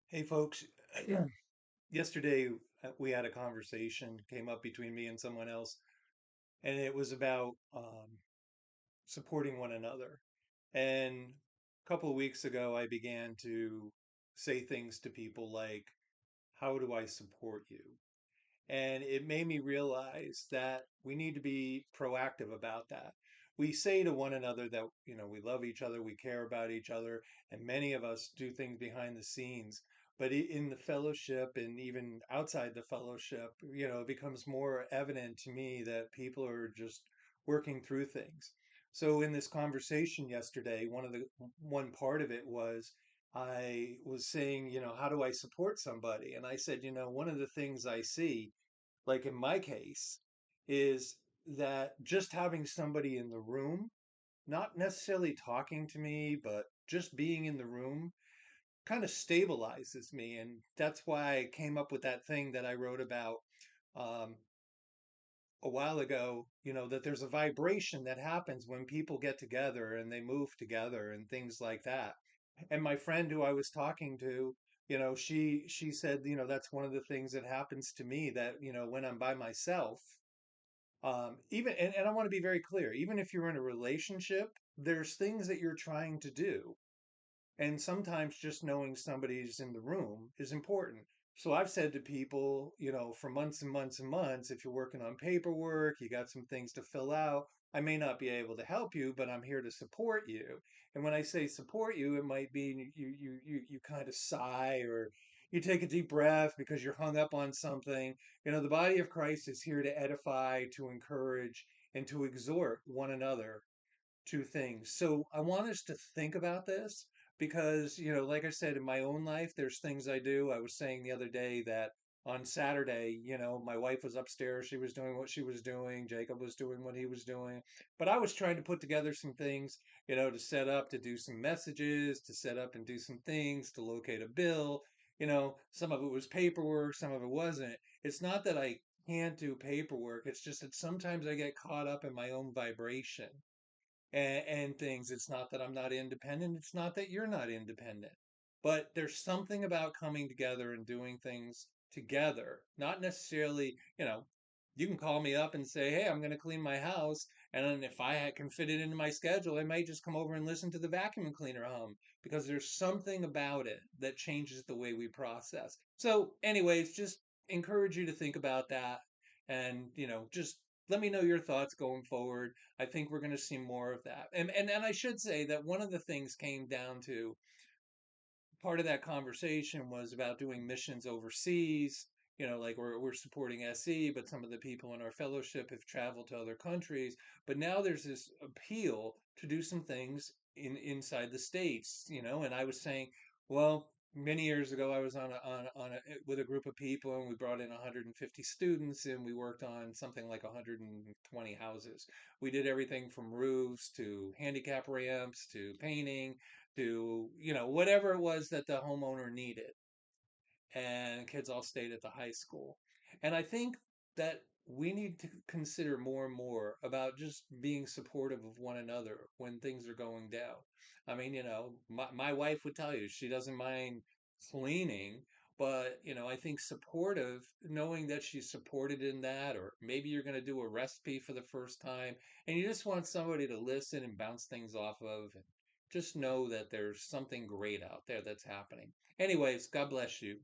Hey folks, yeah. Yesterday we had a conversation came up between me and someone else, and it was about supporting one another. And a couple of weeks ago, I began to say things to people like, "How do I support you?" And it made me realize that we need to be proactive about that. We say to one another that, we love each other, we care about each other, and many of us do things behind the scenes. But in the fellowship and even outside the fellowship, it becomes more evident to me that people are just working through things. So in this conversation yesterday, one part of it was I was saying, how do I support somebody? And I said, one of the things I see, like in my case, is that just having somebody in the room, not necessarily talking to me, but just being in the room kind of stabilizes me. And that's why I came up with that thing that I wrote about um, a while ago, that there's a vibration that happens when people get together and they move together and things like that. And my friend who I was talking to, she said, that's one of the things that happens to me that, when I'm by myself, even and I want to be very clear, even if you're in a relationship, there's things that you're trying to do, and sometimes just knowing somebody's in the room is important. So I've said to people, for months and months and months, if you're working on paperwork, you got some things to fill out, I may not be able to help you, but I'm here to support you. And when I say support you, it might be you kind of sigh, or you take a deep breath because you're hung up on something. The body of Christ is here to edify, to encourage, and to exhort one another two things. So I want us to think about this because, like I said, in my own life, there's things I do. I was saying the other day that on Saturday, my wife was upstairs. She was doing what she was doing. Jacob was doing what he was doing. But I was trying to put together some things, to set up, to do some messages, to set up and do some things, to locate a bill. Some of it was paperwork, some of it wasn't. It's not that I can't do paperwork. It's just that sometimes I get caught up in my own vibration and things. It's not that I'm not independent. It's not that you're not independent. But there's something about coming together and doing things together, not necessarily, you can call me up and say, "Hey, I'm going to clean my house." And then if can fit it into my schedule, I might just come over and listen to the vacuum cleaner hum because there's something about it that changes the way we process. So, anyways, just encourage you to think about that and, just let me know your thoughts going forward. I think we're going to see more of that. And I should say that one of the things came down to part of that conversation was about doing missions overseas. Like we're supporting SE, but some of the people in our fellowship have traveled to other countries. But now there's this appeal to do some things inside the states. And I was saying, well, many years ago, I was with a group of people, and we brought in 150 students, and we worked on something like 120 houses. We did everything from roofs to handicap ramps to painting to, whatever it was that the homeowner needed. And kids all stayed at the high school. And I think that we need to consider more and more about just being supportive of one another when things are going down. I mean, my wife would tell you she doesn't mind cleaning, but, I think supportive, knowing that she's supported in that, or maybe you're going to do a recipe for the first time and you just want somebody to listen and bounce things off of, and just know that there's something great out there that's happening. Anyways, God bless you.